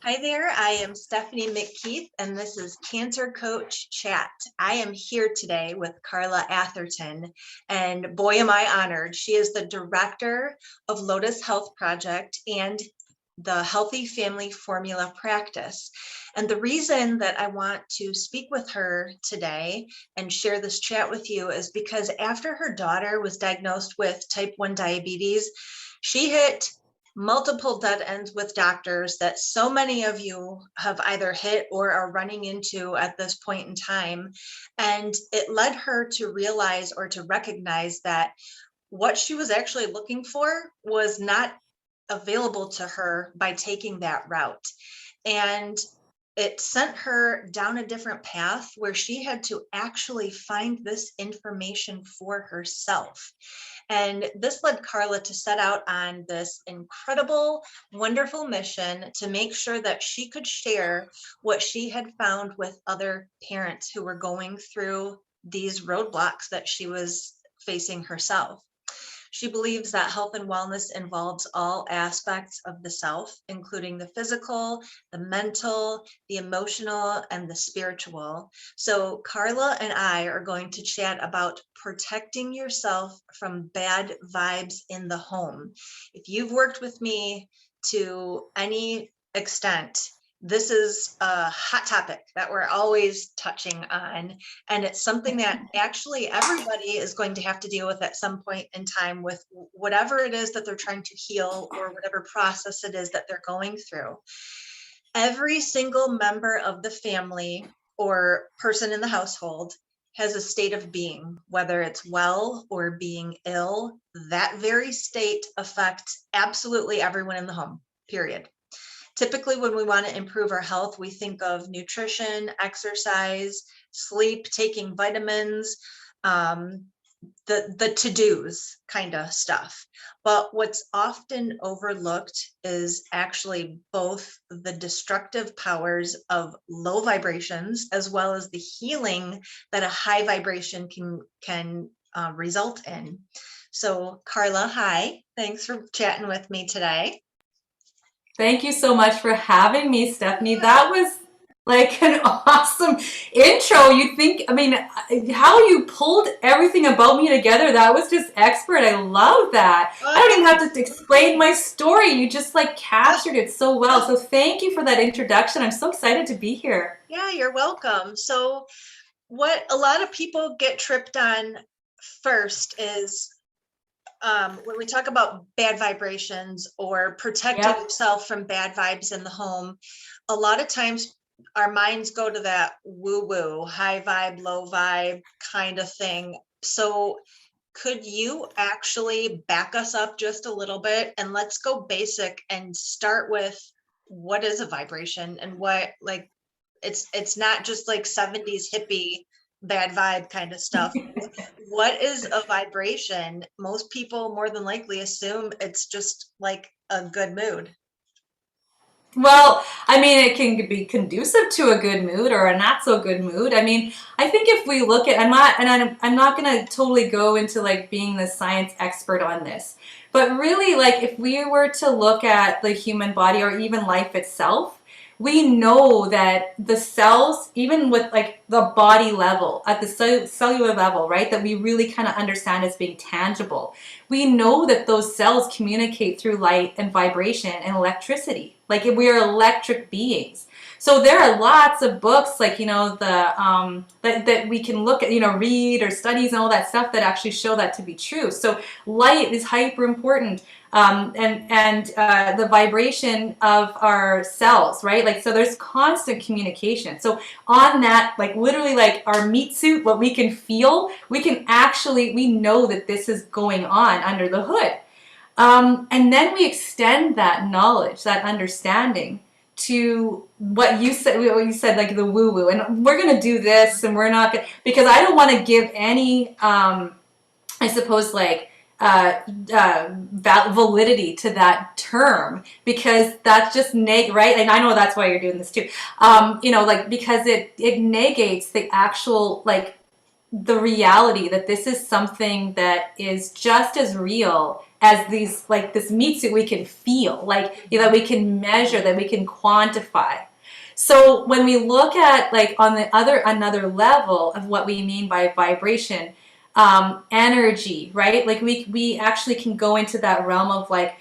Hi there, I am Stephanie McKeith, and this is Cancer Coach Chat. I am here today with Carla Atherton, and boy, am I honored. She is the director of Lotus Health Project and the Healthy Family Formula Practice. And the reason that I want to speak with her today and share this chat with you is because after her daughter was diagnosed with type 1 diabetes, she hit multiple dead ends with doctors that so many of you have either hit or are running into at this point in time. And it led her to realize or to recognize that what she was actually looking for was not available to her by taking that route. And it sent her down a different path where she had to actually find this information for herself. And this led Carla to set out on this incredible, wonderful mission to make sure that she could share what she had found with other parents who were going through these roadblocks that she was facing herself. She believes that health and wellness involves all aspects of the self, including the physical, the mental, the emotional, and the spiritual. So Carla and I are going to chat about protecting yourself from bad vibes in the home. If you've worked with me to any extent, this is a hot topic that we're always touching on, and it's something that actually everybody is going to have to deal with at some point in time with whatever it is that they're trying to heal or whatever process it is that they're going through. Every single member of the family or person in the household has a state of being, whether it's well or being ill. That very state affects absolutely everyone in the home, period. Typically, when we want to improve our health, we think of nutrition, exercise, sleep, taking vitamins, the to-dos kind of stuff. But what's often overlooked is actually both the destructive powers of low vibrations as well as the healing that a high vibration can result in. So Carla, hi, thanks for chatting with me today. Thank you so much for having me, Stephanie. That was like an awesome intro. You think, I mean, how you pulled everything about me together, that was just expert. I love that. I don't even have to explain my story. You just like captured it so well. So thank you for that introduction. I'm so excited to be here. Yeah, you're welcome. So what a lot of people get tripped on first is when we talk about bad vibrations or protecting Yep. yourself from bad vibes in the home, a lot of times our minds go to that woo-woo, high vibe, low vibe kind of thing. So could you actually back us up just a little bit and let's go basic and start with what is a vibration and what, like, it's not just like 70s hippie bad vibe kind of stuff. What is a vibration? Most people more than likely assume it's just like a good mood. Well, I mean, it can be conducive to a good mood or a not so good mood. I mean, I think if we look at, I'm not going to totally go into like being the science expert on this, but really, like, if we were to look at the human body or even life itself, we know that the cells, even with like the body level, at the cellular level, right, that we really kind of understand as being tangible, we know that those cells communicate through light and vibration and electricity. Like we are electric beings. So there are lots of books, like, you know, that we can look at, you know, read or studies and all that stuff that actually show that to be true. So light is hyper important. And the vibration of our cells, right? Like, so there's constant communication. So on that, like literally like our meat suit, what we can feel, we know that this is going on under the hood. And then we extend that knowledge, that understanding to what you said, like the woo woo. And we're going to do this and we're not going to, because I don't want to give any, I suppose, like, validity to that term, because that's just right, and I know that's why you're doing this too, you know, like, because it negates the actual, like, the reality that this is something that is just as real as these, like this meat suit we can feel, like, you know, that we can measure, that we can quantify. So when we look at like on the another level of what we mean by vibration, energy, right? Like we actually can go into that realm of like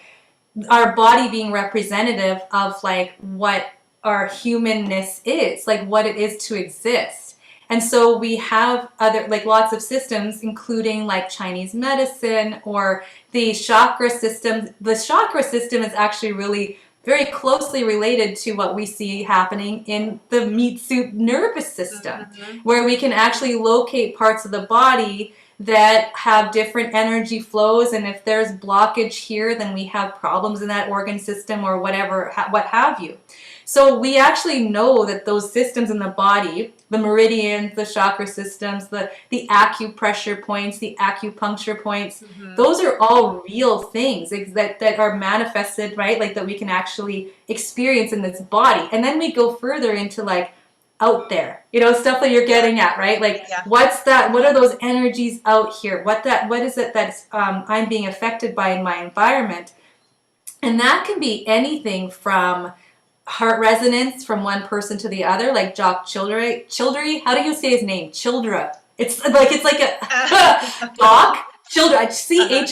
our body being representative of like what our humanness is, like what it is to exist. And so we have other, like lots of systems, including like Chinese medicine or the chakra system. The chakra system is actually really very closely related to what we see happening in the meat suit nervous system, where we can actually locate parts of the body that have different energy flows, and if there's blockage here, then we have problems in that organ system or whatever, what have you. So we actually know that those systems in the body, the meridians, the chakra systems, the acupressure points, the acupuncture points, those are all real things that are manifested, right? Like that we can actually experience in this body. And then we go further into like out there, you know, stuff that you're getting at, right? Like what's that, what are those energies out here? What is it that's I'm being affected by in my environment? And that can be anything from heart resonance from one person to the other, like Jock Childry. How do you say his name? Childra. It's like a Doc Childre,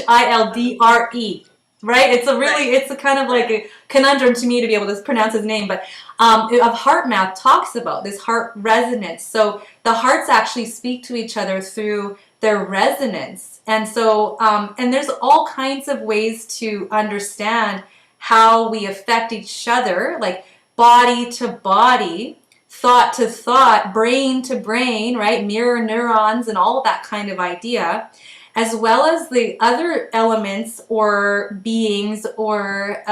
Childre, right? It's a really, it's a kind of like a conundrum to me to be able to pronounce his name, but of heart math talks about this heart resonance. So the hearts actually speak to each other through their resonance. And so, and there's all kinds of ways to understand how we affect each other, like body to body, thought to thought, brain to brain, right? Mirror neurons and all of that kind of idea, as well as the other elements or beings or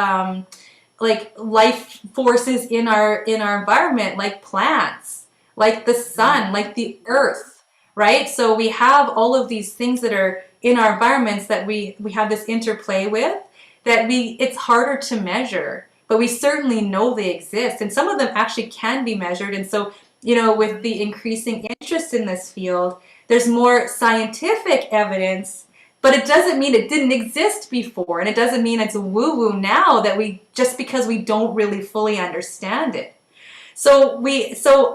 like life forces in our environment, like plants, like the sun, like the earth, right? So we have all of these things that are in our environments that we have this interplay with, that it's harder to measure, but we certainly know they exist, and some of them actually can be measured. And so, you know, with the increasing interest in this field, there's more scientific evidence, but it doesn't mean it didn't exist before, and it doesn't mean it's woo-woo now that just because we don't really fully understand it. So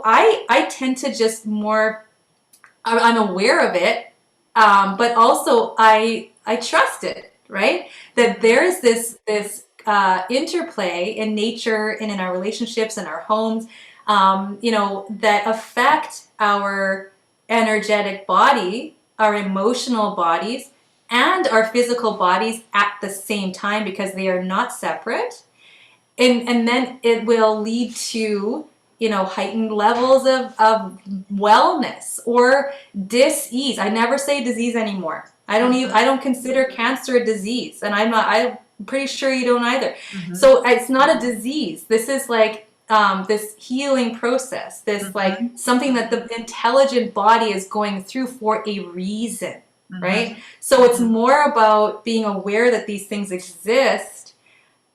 I tend to just more, I'm aware of it, but also I trust it, right? That there's this interplay in nature and in our relationships and our homes, you know, that affect our energetic body, our emotional bodies, and our physical bodies at the same time, because they are not separate. And then it will lead to, you know, heightened levels of wellness or dis-ease. I never say disease anymore. I don't consider cancer a disease, and I'm pretty sure you don't either. So it's not a disease. This is like this healing process, this like something that the intelligent body is going through for a reason, right? So it's more about being aware that these things exist,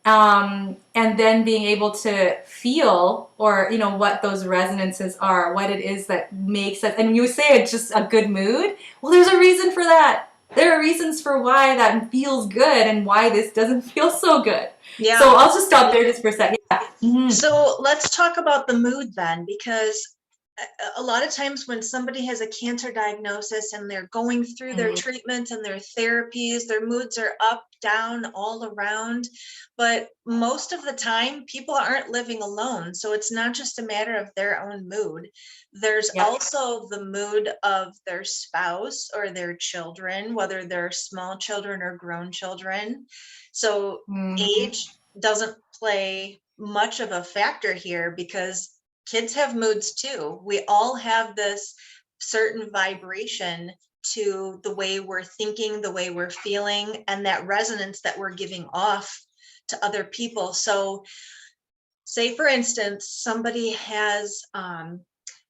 and then being able to feel, or, you know, what those resonances are, what it is that makes it. And you say it's just a good mood. Well, there's a reason for that. There are reasons for why that feels good and why this doesn't feel so good. Yeah. So I'll just stop there just for a second. Yeah. So let's talk about the mood then, because a lot of times when somebody has a cancer diagnosis and they're going through their treatment and their therapies, their moods are up, down, all around. But most of the time, people aren't living alone. So it's not just a matter of their own mood. There's also the mood of their spouse or their children, whether they're small children or grown children. So age doesn't play much of a factor here, because kids have moods too. We all have this certain vibration to the way we're thinking, the way we're feeling, and that resonance that we're giving off to other people. So say, for instance, somebody has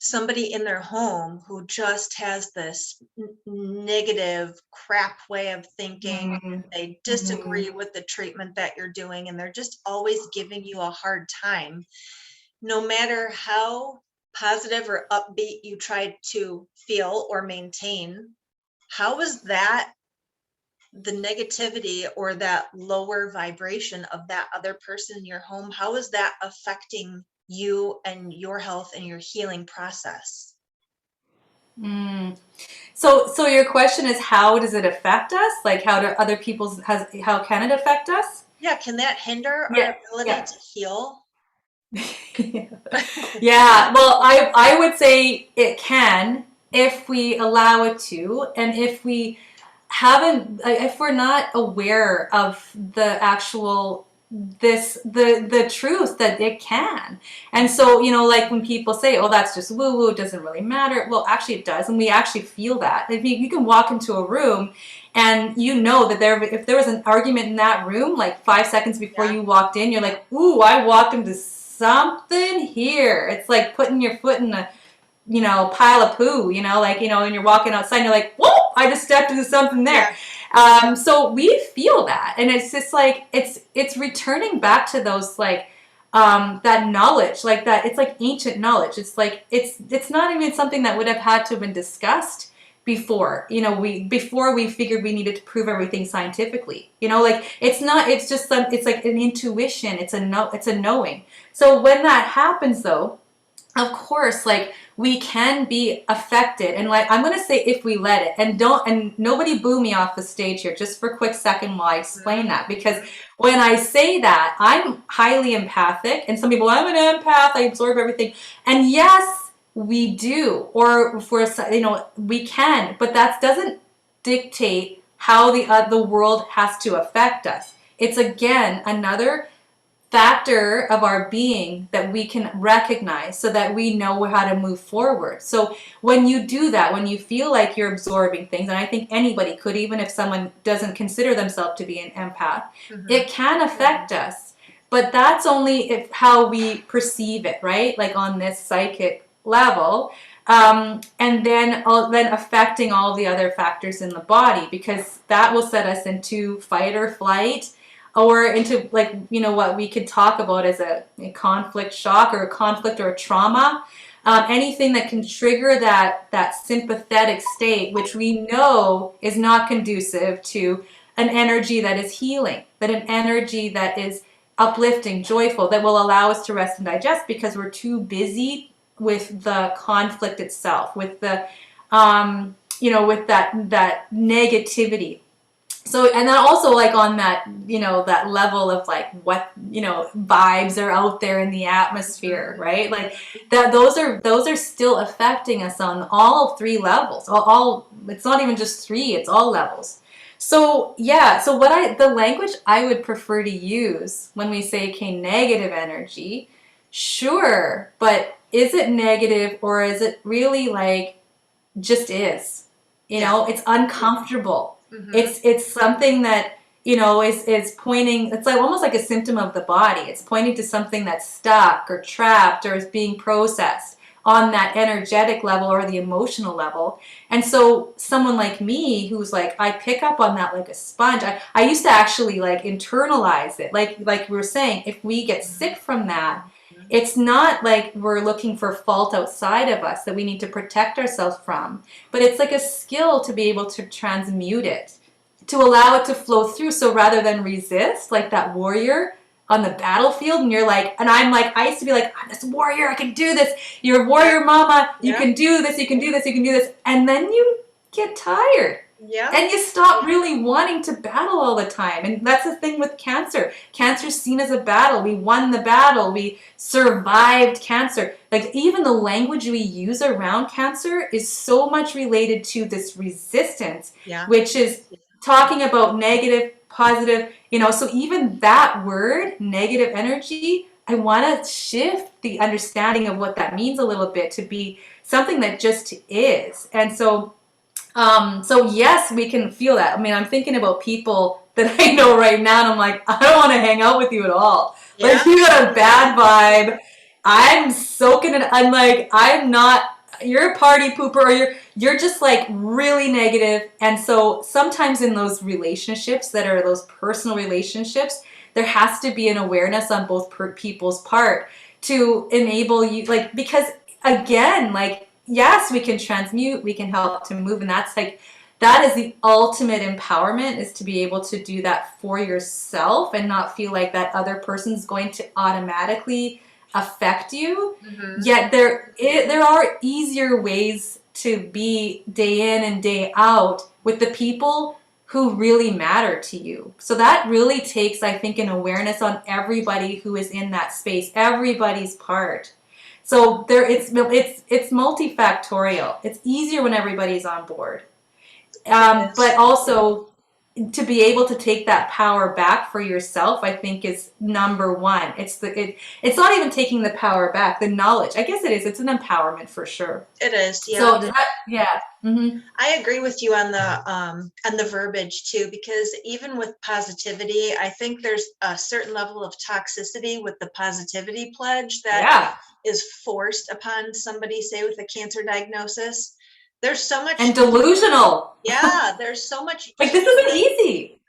somebody in their home who just has this negative crap way of thinking. They disagree with the treatment that you're doing, and they're just always giving you a hard time. No matter how positive or upbeat you try to feel or maintain, how is that the negativity or that lower vibration of that other person in your home, how is that affecting you and your health and your healing process? Mm. So your question is, how does it affect us? Like, how do other people's how can it affect us? Yeah, can that hinder Yeah, our ability yeah. to heal? Yeah, well, I would say it can if we allow it to, and if we haven't, if we're not aware of the actual the truth that it can. And so, like when people say, oh, that's just woo woo, it doesn't really matter. Well, actually it does, and we actually feel that. If you can walk into a room and you know that if there was an argument in that room like 5 seconds before Yeah. you walked in, you're like, ooh, I walked into something here. It's like putting your foot in a pile of poo, and you're walking outside and you're like, whoa, I just stepped into something there. So we feel that. And it's just like, it's returning back to those, like, that knowledge, like that. It's like ancient knowledge. It's like, it's not even something that would have had to have been discussed before, before we figured we needed to prove everything scientifically, like it's just it's like an intuition. It's a knowing. So when that happens though, of course, like we can be affected, and like I'm gonna say if we let it, and nobody boo me off the stage here just for a quick second while I explain that, because when I say that, I'm highly empathic, and some people, I'm an empath, I absorb everything, and yes, we do, or for we can, but that doesn't dictate how the world has to affect us. It's again another factor of our being that we can recognize so that we know how to move forward. So when you do that, when you feel like you're absorbing things, and I think anybody could, even if someone doesn't consider themselves to be an empath, it can affect us. But that's only if how we perceive it, right? Like on this psychic level. And then affecting all the other factors in the body, because that will set us into fight or flight, or into, like, what we could talk about as a conflict shock, or a conflict or a trauma. Anything that can trigger that sympathetic state, which we know is not conducive to an energy that is healing, that an energy that is uplifting, joyful, that will allow us to rest and digest, because we're too busy with the conflict itself, with the with that negativity. So, and then also, like, on that, that level of like what, vibes are out there in the atmosphere, right? Like that, those are still affecting us on all three levels. All it's not even just three, it's all levels. So yeah, so the language I would prefer to use when we say, okay, negative energy, sure, but is it negative, or is it really like just is? It's uncomfortable. It's something that is pointing. It's like almost like a symptom of the body. It's pointing to something that's stuck or trapped or is being processed on that energetic level or the emotional level. And so someone like me, who's like, I pick up on that like a sponge. I used to actually like internalize it, like we were saying, if we get sick from that, it's not like we're looking for fault outside of us that we need to protect ourselves from, but it's like a skill to be able to transmute it, to allow it to flow through. So rather than resist, like that warrior on the battlefield, and you're like, and I'm like, I used to be like, I'm this warrior, I can do this. You're a warrior, mama. You can do this, you can do this, you can do this. And then you get tired. Yeah. And you stop really wanting to battle all the time. And that's the thing with cancer. Cancer's seen as a battle. We won the battle. We survived cancer. Like, even the language we use around cancer is so much related to this resistance, which is talking about negative, positive, so even that word, negative energy, I want to shift the understanding of what that means a little bit to be something that just is. And so yes, we can feel that. I mean, I'm thinking about people that I know right now, and I'm like, I don't want to hang out with you at all. Yeah. Like, you got a bad vibe. I'm soaking it. I'm like, I'm not. You're a party pooper, or you're just like really negative. And so sometimes in those relationships that are those personal relationships, there has to be an awareness on both people's part to enable you, like, because again, like, yes, we can transmute, we can help to move, and that's like that is the ultimate empowerment, is to be able to do that for yourself and not feel like that other person's going to automatically affect you. Mm-hmm. Yet there are easier ways to be day in and day out with the people who really matter to you. So that really takes, I think, an awareness on everybody who is in that space, everybody's part. So it's multifactorial. It's easier when everybody's on board. It But is. also to be able to take that power back for yourself, I think, is number one. It's not even taking the power back, the knowledge. I guess it is. It's an empowerment for sure. It is, yeah. So does that, yeah. Mm-hmm. I agree with you on the verbiage too, because even with positivity, I think there's a certain level of toxicity with the positivity pledge that Yeah. is forced upon somebody, say with a cancer diagnosis. There's so much, And delusional. yeah, there's so much Like, this isn't healing. easy.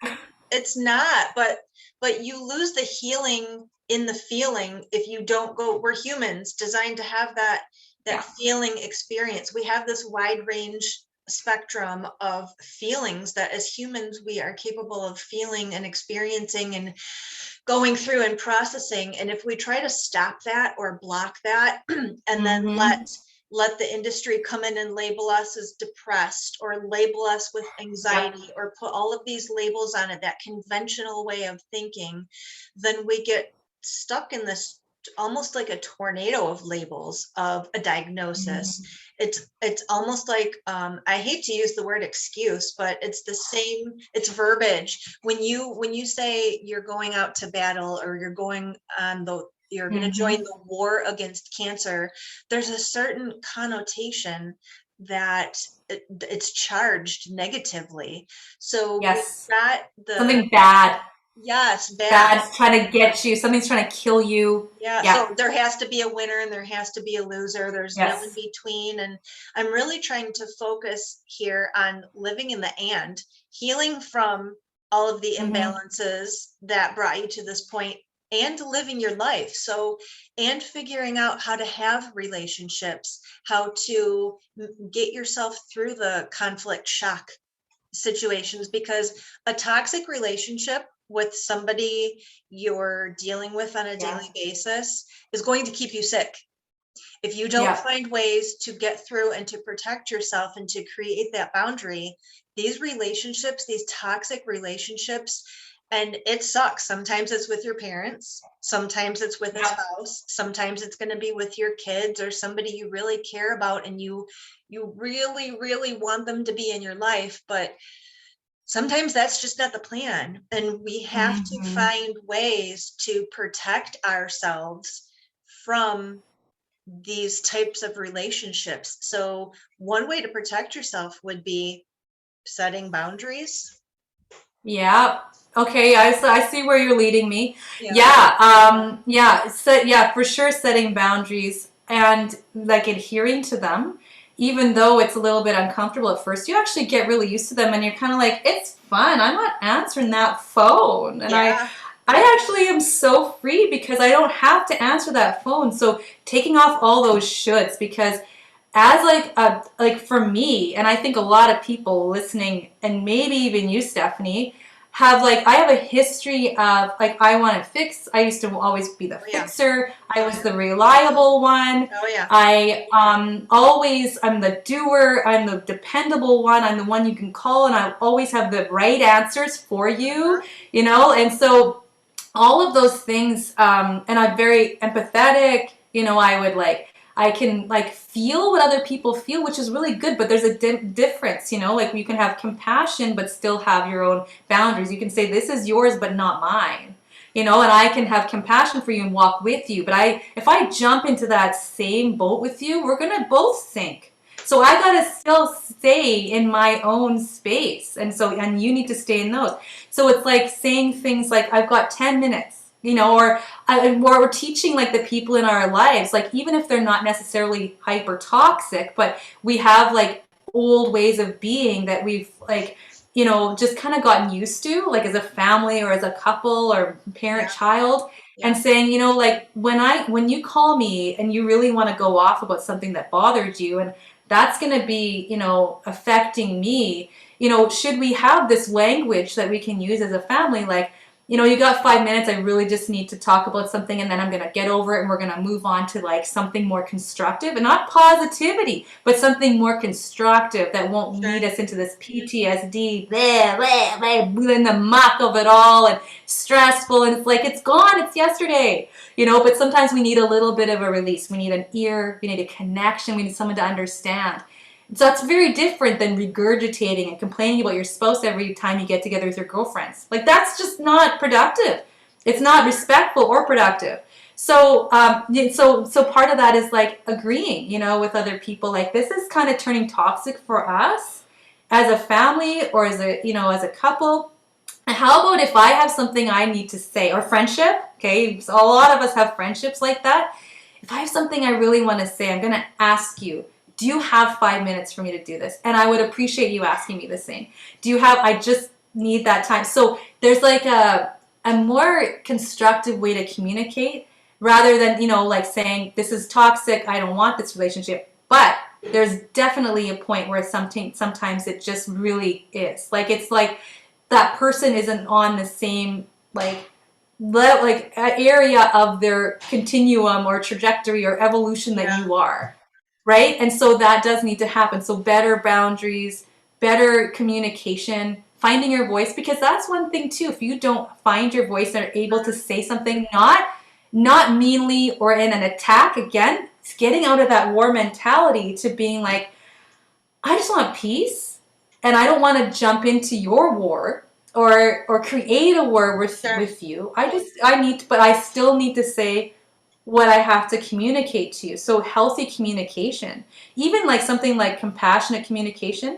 It's not, but you lose the healing in the feeling if you don't go. We're humans designed to have that Yeah. feeling experience. We have this wide range spectrum of feelings that as humans we are capable of feeling and experiencing and going through and processing. And if we try to stop that or block that and then Mm-hmm. let the industry come in and label us as depressed or label us with Yep. anxiety or put all of these labels on it, that conventional way of thinking, then we get stuck in this almost like a tornado of labels of a diagnosis. Mm-hmm. It's almost like I hate to use the word excuse, but it's the same. It's verbiage. When you say you're going out to battle or you're going on the you're going to join Mm-hmm. the war against cancer, there's a certain connotation that it's charged negatively. So we've Yes. got the Something bad. yes, bad. Bad's trying to get you. Something's trying to kill you. Yeah, Yeah. so there has to be a winner and there has to be a loser. There's no in Yes. between. And I'm really trying to focus here on living in the and healing from all of the Mm-hmm. imbalances that brought you to this point and living your life. So, and figuring out how to have relationships, how to get yourself through the conflict shock situations, because a toxic relationship with somebody you're dealing with on a Yeah. daily basis is going to keep you sick. If you don't Yeah. find ways to get through and to protect yourself and to create that boundary, these relationships, these toxic relationships, and it sucks. Sometimes it's with your parents, sometimes it's with a Yeah. spouse, sometimes it's going to be with your kids or somebody you really care about and you really really want them to be in your life, but sometimes that's just not the plan. And we have to Mm-hmm. find ways to protect ourselves from these types of relationships. So, one way to protect yourself would be setting boundaries. Yeah. Okay. I see where you're leading me. Yeah. Yeah. Yeah. So yeah, for sure, setting boundaries and like adhering to them, even though it's a little bit uncomfortable at first. You actually get really used to them, and you're kind of like, it's fun. I'm not answering that phone, and Yeah. I actually am so free because I don't have to answer that phone. So taking off all those shoulds, because as like for me, and I think a lot of people listening, and maybe even you, Stephanie, have like, I have a history of like, I want to fix. I used to always be the Oh, yeah. fixer. I was the reliable one. Oh, yeah. I'm the doer. I'm the dependable one. I'm the one you can call, and I always have the right answers for you. Uh-huh. And so all of those things, and I'm very empathetic. I can like feel what other people feel, which is really good, but there's a difference. Like you can have compassion but still have your own boundaries. You can say, this is yours but not mine. And I can have compassion for you and walk with you, but if I jump into that same boat with you, we're gonna both sink. So I gotta still stay in my own space, and you need to stay in those. So it's like saying things like, I've got 10 minutes, or we're teaching like the people in our lives, like even if they're not necessarily hyper toxic, but we have like old ways of being that we've like, just kind of gotten used to, like as a family or as a couple or parent Yeah. child, and Yeah. saying, like when you call me and you really want to go off about something that bothered you, and that's going to be, affecting me, should we have this language that we can use as a family, like, you got 5 minutes, I really just need to talk about something, and then I'm going to get over it, and we're going to move on to like something more constructive, and not positivity, but something more constructive that won't Sure. lead us into this PTSD, blah, blah, blah, in the muck of it all, and stressful, and it's like, it's gone, it's yesterday, but sometimes we need a little bit of a release. We need an ear, we need a connection, we need someone to understand. So that's very different than regurgitating and complaining about your spouse every time you get together with your girlfriends. Like, that's just not productive. It's not respectful or productive. So part of that is like agreeing, with other people. Like, this is kind of turning toxic for us as a family or as a couple. And how about if I have something I need to say, or friendship? Okay, so a lot of us have friendships like that. If I have something I really want to say, I'm going to ask you, do you have 5 minutes for me to do this? And I would appreciate you asking me the same. I just need that time. So there's like a more constructive way to communicate rather than, like saying, this is toxic, I don't want this relationship. But there's definitely a point where sometimes it just really is. Like, it's like that person isn't on the same, like area of their continuum or trajectory or evolution that Yeah. you are. Right? And so that does need to happen. So better boundaries, better communication, finding your voice, because that's one thing too. If you don't find your voice and are able to say something not meanly or in an attack, again, it's getting out of that war mentality to being like, I just want peace, and I don't want to jump into your war or create a war Sure. with you. But I still need to say what I have to communicate to you. So healthy communication, even like something like compassionate communication.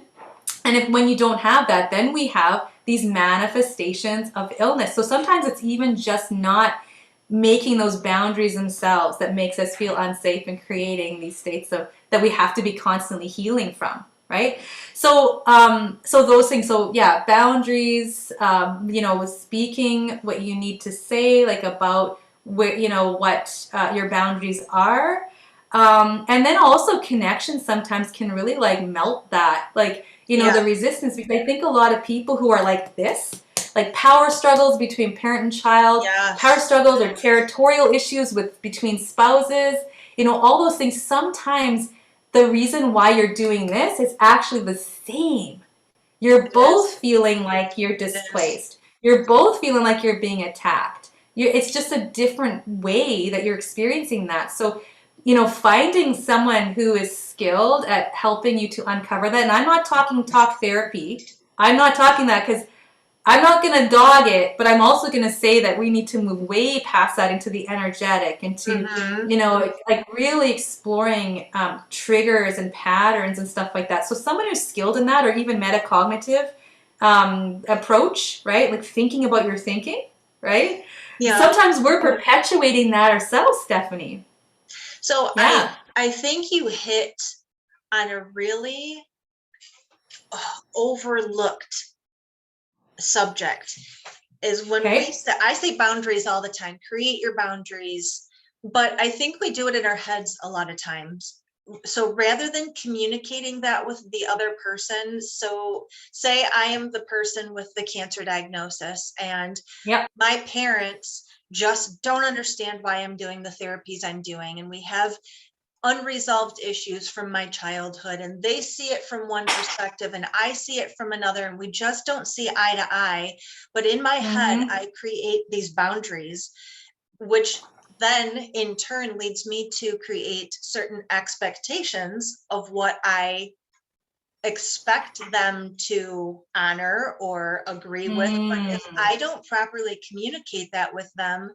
And when you don't have that, then we have these manifestations of illness. So sometimes it's even just not making those boundaries themselves that makes us feel unsafe and creating these states of that we have to be constantly healing from, right? So those things. So yeah, boundaries. Speaking what you need to say, like about where what your boundaries are, and then also connection sometimes can really like melt that, like Yeah. the resistance, because I think a lot of people who are like this, like power struggles between parent and child, power Yes. struggles or territorial issues between spouses, all those things. Sometimes the reason why you're doing this is actually the same. You're It both is. feeling like you're It is. displaced. You're both feeling like you're being attacked. It's just a different way that you're experiencing that. So, finding someone who is skilled at helping you to uncover that. And I'm not talking talk therapy. I'm not talking that, because I'm not going to dog it, but I'm also going to say that we need to move way past that into the energetic, into, Mm-hmm. like really exploring triggers and patterns and stuff like that. So someone who's skilled in that, or even metacognitive approach, right? Like thinking about your thinking, right? Yeah. Sometimes we're perpetuating that ourselves, Stephanie. So Yeah. I think you hit on a really overlooked subject is when Okay. I say boundaries all the time, create your boundaries, but I think we do it in our heads a lot of times. So rather than communicating that with the other person, so say I am the person with the cancer diagnosis and Yep. my parents just don't understand why I'm doing the therapies I'm doing. And we have unresolved issues from my childhood, and they see it from one perspective and I see it from another, and we just don't see eye to eye. But in my head Mm-hmm. I create these boundaries, which then in turn leads me to create certain expectations of what I expect them to honor or agree with. But if Mm. I don't properly communicate that with them,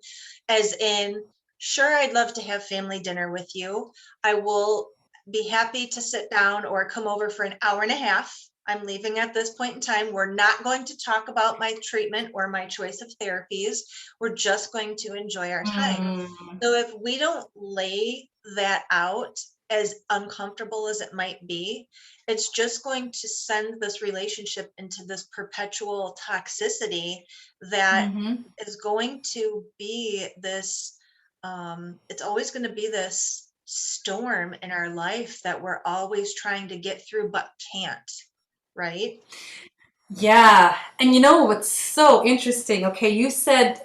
as in, sure, I'd love to have family dinner with you, I will be happy to sit down or come over for an hour and a half. I'm leaving at this point in time. We're not going to talk about my treatment or my choice of therapies. We're just going to enjoy our time. Mm. So if we don't lay that out, as uncomfortable as it might be, it's just going to send this relationship into this perpetual toxicity that Mm-hmm. is going to be this, it's always going to be this storm in our life that we're always trying to get through but can't, right? Yeah. And you know what's so interesting? Okay, you said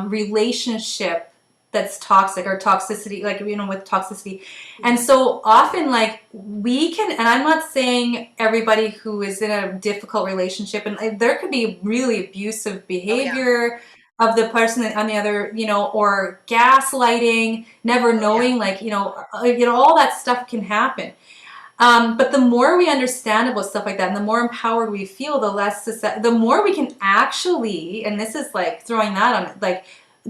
relationship that's toxic or toxicity, like, with toxicity. And so often, like, we can, and I'm not saying everybody who is in a difficult relationship, and there could be really abusive Oh yeah. behavior of the person on the other, or gaslighting, never Oh yeah. knowing, like, all that stuff can happen. But the more we understand about stuff like that, and the more empowered we feel, the more we can actually, and this is like throwing that on, like,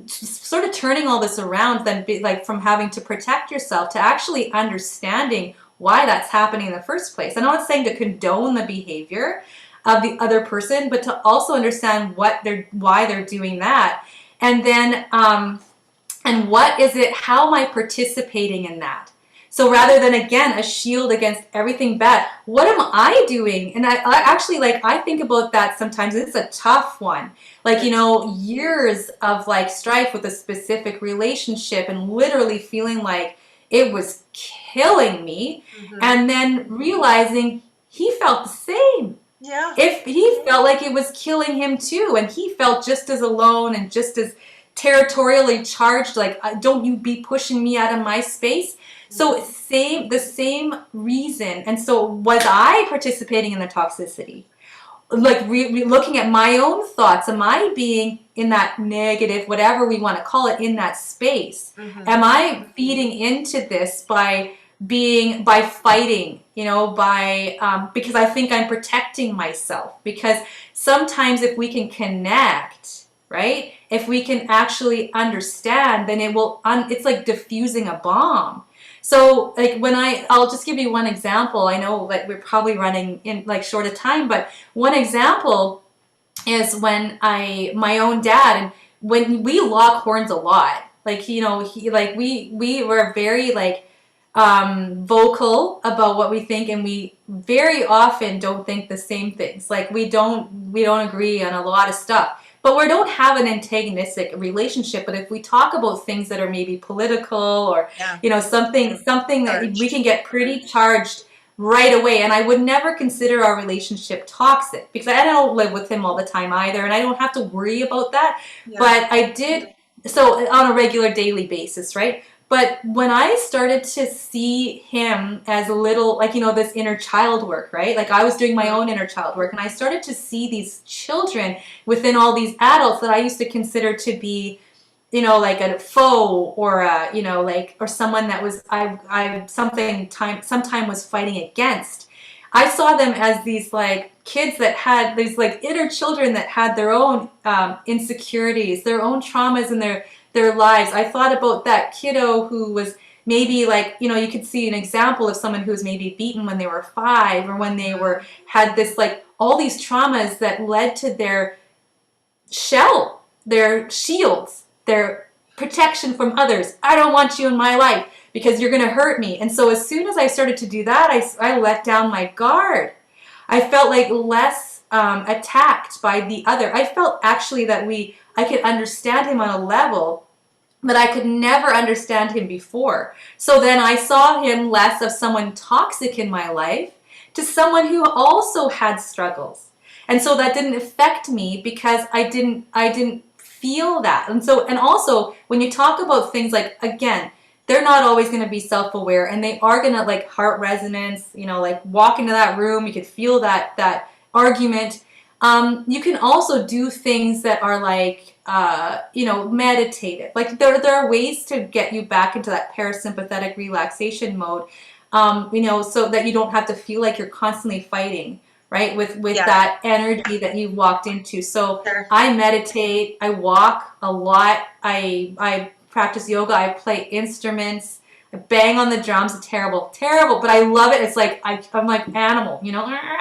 sort of turning all this around, then like from having to protect yourself to actually understanding why that's happening in the first place. I'm not saying to condone the behavior of the other person, but to also understand why they're doing that, and then and what is it, how am I participating in that? So rather than, again, a shield against everything bad, what am I doing? And I actually, like, I think about that sometimes. It's a tough one. Like, Yes. years of like strife with a specific relationship and literally feeling like it was killing me. Hmm. And then realizing he felt the same. Yeah. If he felt like it was killing him too, and he felt just as alone and just as territorially charged, like, don't you be pushing me out of my space. So Hmm. the same reason. And so was I participating in the toxicity? Like, looking at my own thoughts, am I being in that negative, whatever we want to call it, in that space? Hmm. Am I feeding into this by fighting, by because I think I'm protecting myself? Because sometimes if we can connect, right, if we can actually understand, then it's like diffusing a bomb. So, like, I'll just give you one example. I know, like, we're probably running in like short of time, but one example is when my own dad, and when we lock horns a lot, like, he, like, we were very, like, vocal about what we think, and we very often don't think the same things. Like, we don't agree on a lot of stuff, but we don't have an antagonistic relationship. But if we talk about things that are maybe political, or Yeah. something that we Charged. can get pretty charged right away. And I would never consider our relationship toxic, because I don't live with him all the time either, and I don't have to worry about that. Yeah. But I did, so on a regular daily basis, right? But when I started to see him as a little, like, this inner child work, right? Like, I was doing my Mhm. own inner child work, and I started to see these children within all these adults that I used to consider to be, like a foe, or like, or someone that was, I sometime was fighting against. I saw them as these, like, kids that had these, like, inner children that had their own insecurities, their own traumas in their lives. I thought about that kiddo who was maybe, like, you could see an example of someone who was maybe beaten when they were 5, or when they were had this, like, all these traumas that led to their shields, their protection from others. I don't want you in my life because you're going to hurt me. And so as soon as I started to do that, I let down my guard. I felt like less attacked by the other. I felt actually that I could understand him on a level but I could never understand him before. So then I saw him less of someone toxic in my life to someone who also had struggles. And so that didn't affect me because I didn't feel that. And also when you talk about things, like, again, they're not always going to be self-aware, and they are going to, like, heart resonance, like, walk into that room, you could feel that argument. You can also do things that are like, meditative. Like, there are ways to get you back into that parasympathetic relaxation mode, so that you don't have to feel like you're constantly fighting, right, with Yeah. that energy that you walked into. So Sure. I meditate, I walk a lot, I practice yoga, I play instruments. I bang on the drums, terrible, terrible, but I love it. It's like I'm like animal, Yeah.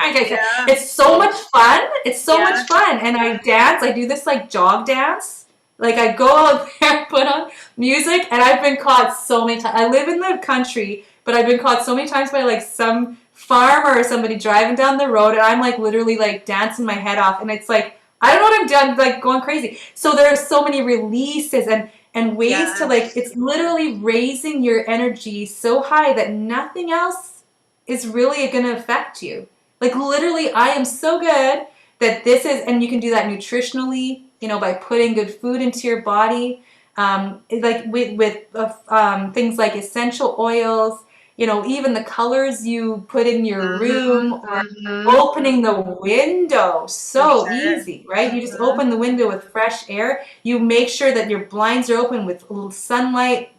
it's so much fun. It's so much Yeah. fun. And I dance. I do this, like, jog dance. Like, I go out there, put on music, and I've been caught so many times. I live in the country, but I've been caught so many times by, like, some farmer or somebody driving down the road, and I'm, like, literally, like, dancing my head off. And it's like, I don't know what I'm doing, like, going crazy. So there are so many releases and ways to, like, Yes. it's literally raising your energy so high that nothing else is really going to affect you. Like, literally, I am so good that this is, and you can do that nutritionally, by putting good food into your body, like with things like essential oils, even the colors you put in your room, or Mm-hmm. opening the window. For So sure. easy, right? You just Mm-hmm. open the window with fresh air. You make sure that your blinds are open with a little sunlight.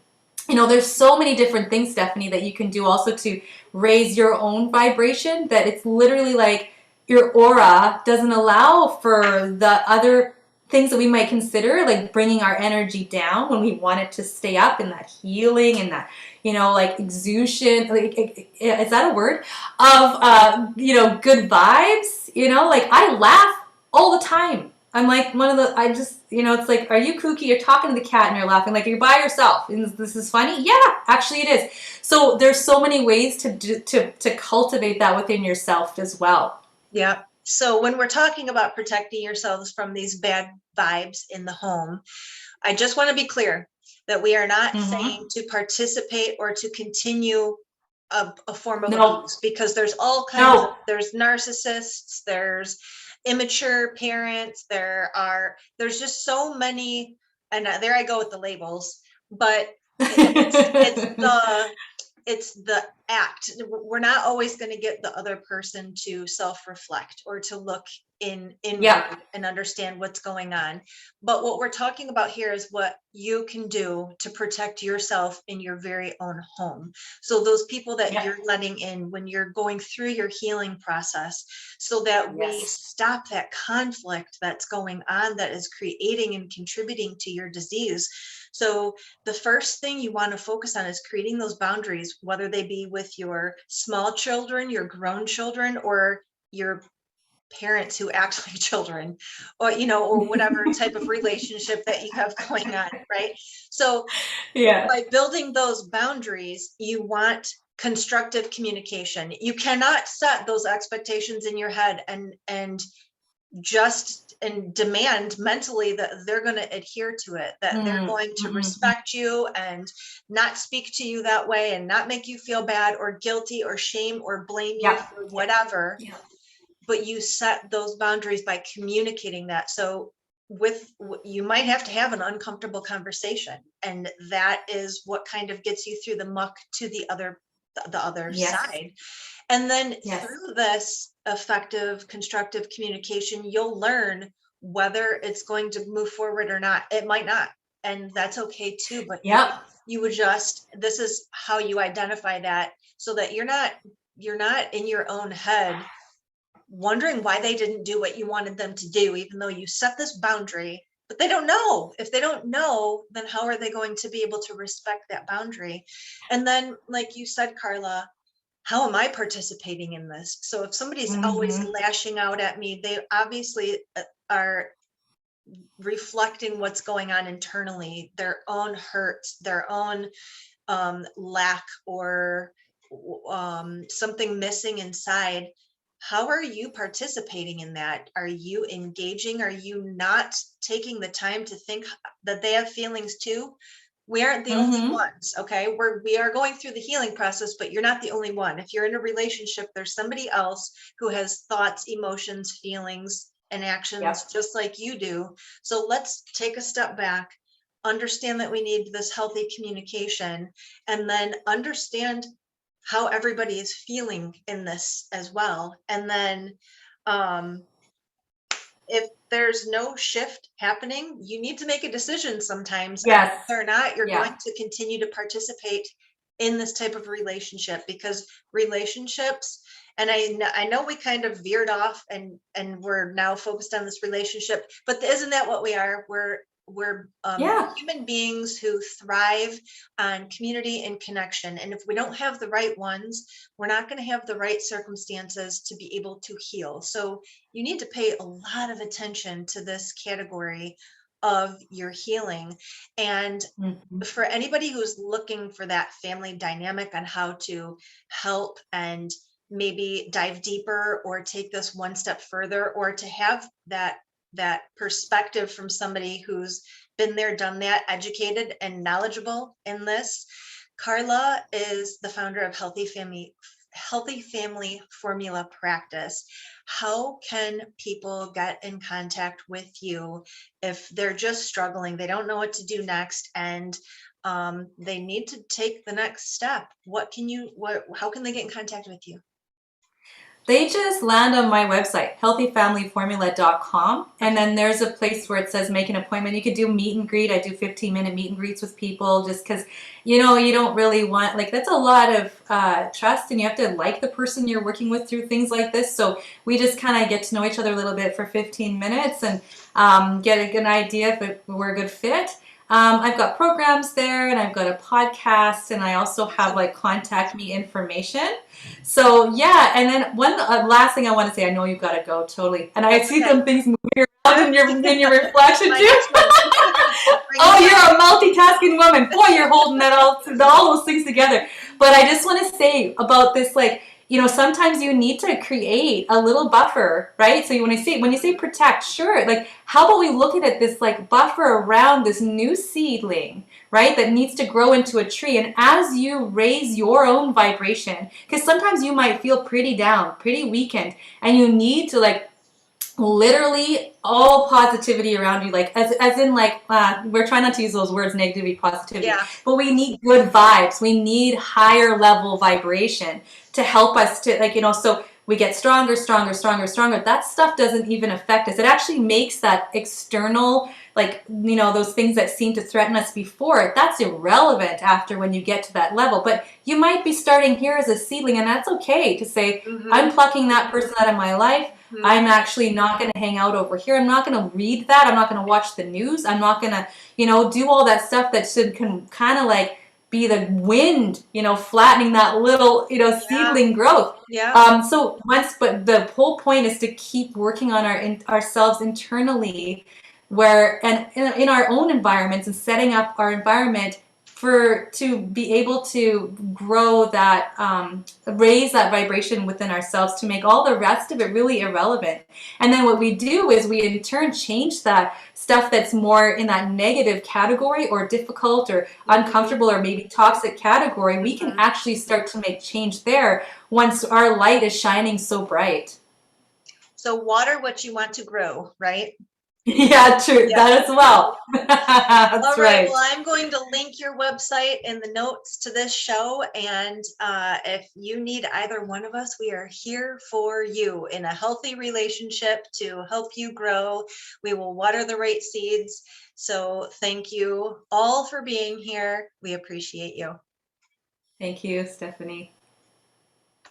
There's so many different things, Stephanie, that you can do also to raise your own vibration, that it's literally like your aura doesn't allow for the other things that we might consider, like bringing our energy down when we want it to stay up, and that healing and that, like exusion, like, is that a word? Of, good vibes, like I laugh all the time. I'm like I just, it's like, are you kooky? You're talking to the cat and you're laughing. Like, you're by yourself. And this is funny? Yeah, actually it is. So there's so many ways to cultivate that within yourself as well. Yeah. So when we're talking about protecting yourselves from these bad vibes in the home, I just want to be clear that we are not Mm-hmm. saying to participate or to continue a form of No, abuse, because there's all kinds of, no. there's narcissists, there's immature parents, there's just so many, and there I go with the labels, but it's the act. We're not always going to get the other person to self-reflect or to look inward Yep. and understand what's going on. But what we're talking about here is what you can do to protect yourself in your very own home. So those people that Yep. you're letting in when you're going through your healing process, so that we Yes. stop that conflict that's going on, that is creating and contributing to your disease. So the first thing you want to focus on is creating those boundaries, whether they be with your small children, your grown children, or your parents who act like children, or or whatever type of relationship that you have going on, right? So Yeah. by building those boundaries, you want constructive communication. You cannot set those expectations in your head and demand mentally that they're going to adhere to it, that they're going to Mm-mm. respect you and not speak to you that way and not make you feel bad or guilty or shame or blame you Yep. for Yep. whatever. Yep. But you set those boundaries by communicating that. So you might have to have an uncomfortable conversation, and that is what kind of gets you through the muck to the other Yes. side. And then Yes. through this effective, constructive communication, you'll learn whether it's going to move forward or not. It might not, and that's okay too. But Yep. you adjust. This is how you identify that, so that you're not in your own head wondering why they didn't do what you wanted them to do, even though you set this boundary. But they don't know. If they don't know, then how are they going to be able to respect that boundary? And then, like you said, Carla, how am I participating in this? So if somebody's always Mm-hmm. lashing out at me, they obviously are reflecting what's going on internally, their own hurts, their own lack, or something missing inside. How are you participating in that? Are you engaging? Are you not taking the time to think that they have feelings too? We aren't the only Mm-hmm. ones, okay? We are going through the healing process, but you're not the only one. If you're in a relationship, there's somebody else who has thoughts, emotions, feelings, and actions Yep. just like you do. So let's take a step back, understand that we need this healthy communication, and then understand how everybody is feeling in this as well. And then um, if there's no shift happening, you need to make a decision sometimes on Yes. whether or not you're Yeah. going to continue to participate in this type of relationship, because relationships, and I know we kind of veered off and we're now focused on this relationship, but isn't that what we are? We're Yeah. human beings who thrive on community and connection. And if we don't have the right ones, we're not going to have the right circumstances to be able to heal. So you need to pay a lot of attention to this category of your healing. And Mm-hmm. for anybody who's looking for that family dynamic on how to help and maybe dive deeper or take this one step further, or to have that perspective from somebody who's been there, done that, educated and knowledgeable in this, Carla is the founder of Healthy Healthy Family Formula practice. How can people get in contact with you if they're just struggling? They don't know what to do next, and they need to take the next step. How can they get in contact with you? They just land on my website, healthyfamilyformula.com. And then there's a place where it says make an appointment. You could do meet and greet. I do 15-minute meet and greets with people just because, you don't really want, like, that's a lot of trust, and you have to like the person you're working with through things like this. So we just kind of get to know each other a little bit for 15 minutes and get a good idea if we're a good fit. I've got programs there, and I've got a podcast, and I also have like contact me information. So yeah, and then one last thing I want to say. I know you've got to go totally, and I see some things moving around in your reflection too. Oh, you're a multitasking woman. Boy, you're holding all those things together. But I just want to say about this, like, sometimes you need to create a little buffer, right? So when you say protect, sure, like, how about we look at it, this like buffer around this new seedling, right, that needs to grow into a tree. And as you raise your own vibration, because sometimes you might feel pretty down, pretty weakened, and you need to, like, literally all positivity around you, like, as in, like, we're trying not to use those words, negativity, positivity, Yeah. but we need good vibes. We need higher level vibration to help us to, like, so we get stronger. That stuff doesn't even affect us. It actually makes that external, like, those things that seem to threaten us before, that's irrelevant after, when you get to that level. But you might be starting here as a seedling, and that's okay to say, I'm plucking that person out of my life. I'm actually not going to hang out over here. I'm not going to read that. I'm not going to watch the news. I'm not going to, do all that stuff that can kind of like be the wind, flattening that little, seedling growth. Yeah. But the whole point is to keep working on ourselves internally, and in our own environments, and setting up our environment to be able to grow that, raise that vibration within ourselves, to make all the rest of it really irrelevant. And then what we do is we in turn change that stuff that's more in that negative category, or difficult, or uncomfortable, or maybe toxic category. We can actually start to make change there once our light is shining so bright. So water what you want to grow, right? Yeah, true. Yeah. That as well. That's all right. Well, I'm going to link your website in the notes to this show. And if you need either one of us, we are here for you in a healthy relationship to help you grow. We will water the right seeds. So thank you all for being here. We appreciate you. Thank you, Stephanie.